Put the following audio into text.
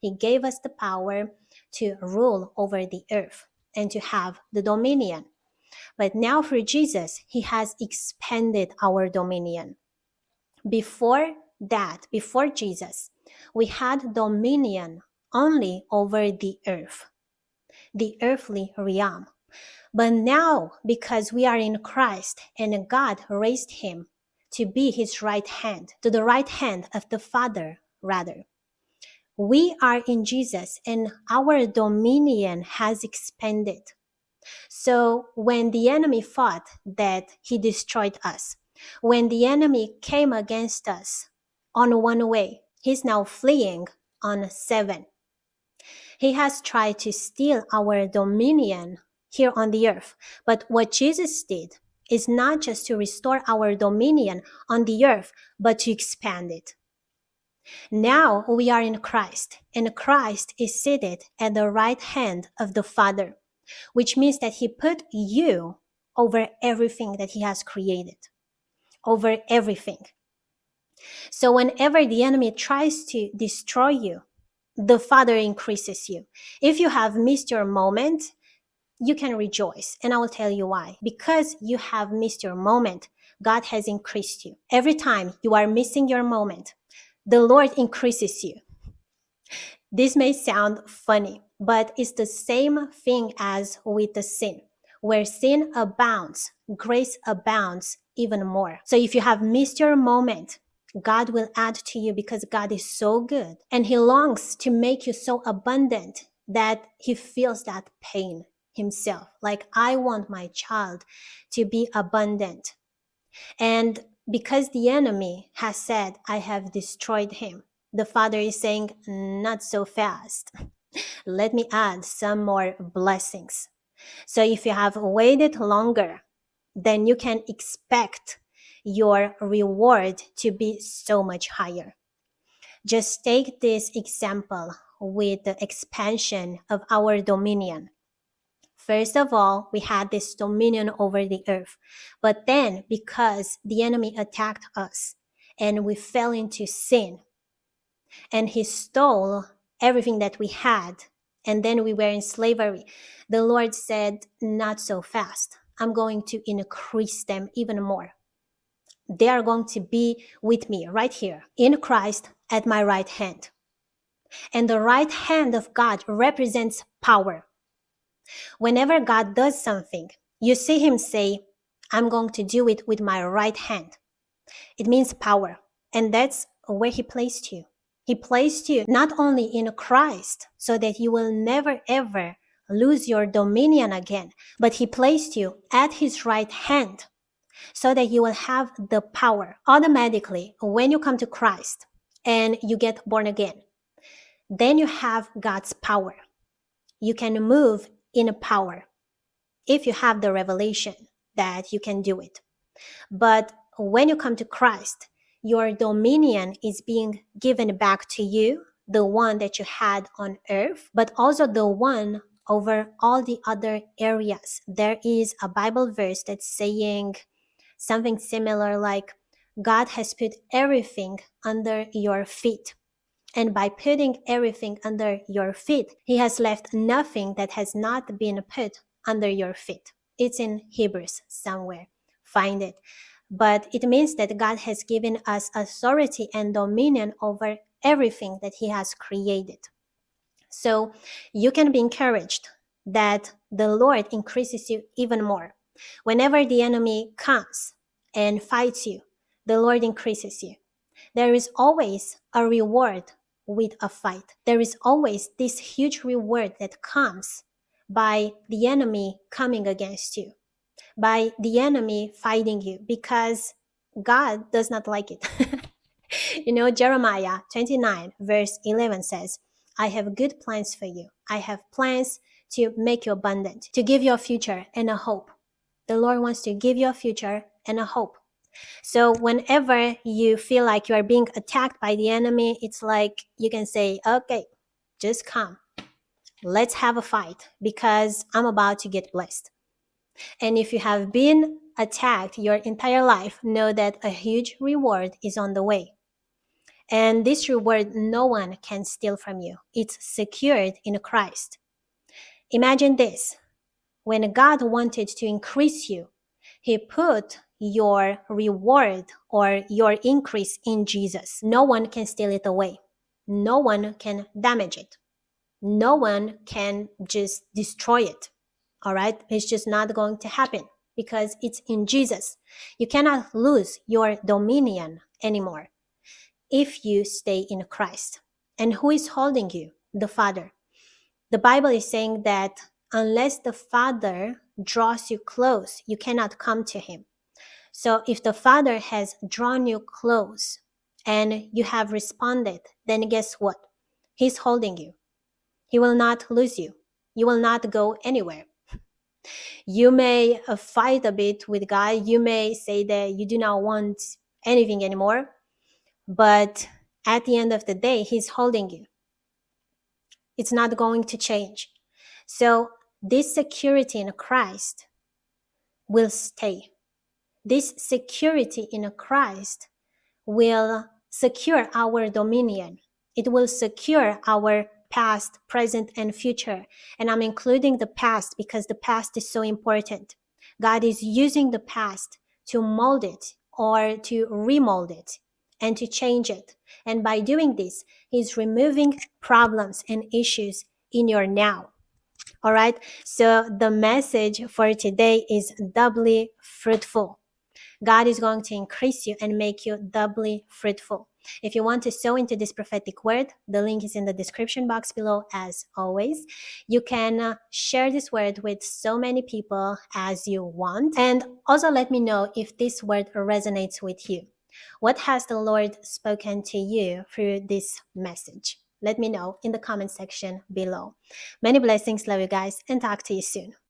He gave us the power to rule over the earth and to have the dominion. But now for Jesus, he has expanded our dominion. Before that, before Jesus, we had dominion only over the earth, the earthly realm. But now, because we are in Christ and God raised him to be his right hand, to the right hand of the Father, rather, we are in Jesus and our dominion has expanded. So when the enemy thought that he destroyed us, when the enemy came against us on one way, he's now fleeing on 7. He has tried to steal our dominion here on the earth. But what Jesus did is not just to restore our dominion on the earth, but to expand it. Now we are in Christ, and Christ is seated at the right hand of the Father, which means that he put you over everything that he has created, over everything. So whenever the enemy tries to destroy you, the Father increases you. If you have missed your moment, you can rejoice. And I will tell you why. Because you have missed your moment, God has increased you. Every time you are missing your moment, the Lord increases you. This may sound funny, but it's the same thing as with the sin. Where sin abounds, grace abounds even more. So if you have missed your moment, God will add to you because God is so good. And he longs to make you so abundant that he feels that pain himself. Like, I want my child to be abundant. And because the enemy has said, I have destroyed him, the Father is saying, not so fast. Let me add some more blessings. So if you have waited longer, then you can expect your reward to be so much higher. Just take this example with the expansion of our dominion. First of all, we had this dominion over the earth. But then, because the enemy attacked us and we fell into sin, and he stole everything that we had, and then we were in slavery, the Lord said, not so fast. I'm going to increase them even more. They are going to be with me right here in Christ at my right hand. And the right hand of God represents power. Whenever God does something, you see him say, I'm going to do it with my right hand. It means power. And that's where he placed you. He placed you not only in Christ so that you will never ever lose your dominion again, but he placed you at his right hand so that you will have the power. Automatically, when you come to Christ and you get born again, then you have God's power. You can move in power if you have the revelation that you can do it. But when you come to Christ, your dominion is being given back to you, the one that you had on earth, but also the one over all the other areas. There is a Bible verse that's saying something similar like, God has put everything under your feet. And by putting everything under your feet, he has left nothing that has not been put under your feet. It's in Hebrews somewhere. Find it. But it means that God has given us authority and dominion over everything that he has created. So you can be encouraged that the Lord increases you even more. Whenever the enemy comes and fights you, the Lord increases you. There is always a reward with a fight. There is always this huge reward that comes by the enemy coming against you, by the enemy fighting you, because God does not like it. Jeremiah 29 verse 11 says, I have good plans for you. I have plans to make you abundant, to give you a future and a hope. The Lord wants to give you a future and a hope. So whenever you feel like you are being attacked by the enemy, it's like you can say, okay, just come. Let's have a fight because I'm about to get blessed. And if you have been attacked your entire life, know that a huge reward is on the way. And this reward no one can steal from you. It's secured in Christ. Imagine this. When God wanted to increase you, He put your reward or your increase in Jesus. No one can steal it away. No one can damage it. No one can just destroy it. All right? It's just not going to happen because it's in Jesus. You cannot lose your dominion anymore if you stay in Christ. And who is holding you? The Father. The Bible is saying that unless the Father draws you close, you cannot come to Him. So if the Father has drawn you close and you have responded, then guess what? He's holding you. He will not lose you. You will not go anywhere. You may fight a bit with God. You may say that you do not want anything anymore. But at the end of the day, He's holding you. It's not going to change. So this security in Christ will stay. This security in Christ will secure our dominion. It will secure our past, present, and future. And I'm including the past because the past is so important. God is using the past to mold it or to remold it and to change it. And by doing this, He's removing problems and issues in your now. All right. So the message for today is doubly fruitful. God is going to increase you and make you doubly fruitful. If you want to sow into this prophetic word, the link is in the description box below as always. You can share this word with so many people as you want. And also let me know if this word resonates with you. What has the Lord spoken to you through this message? Let me know in the comment section below. Many blessings, love you guys, and talk to you soon.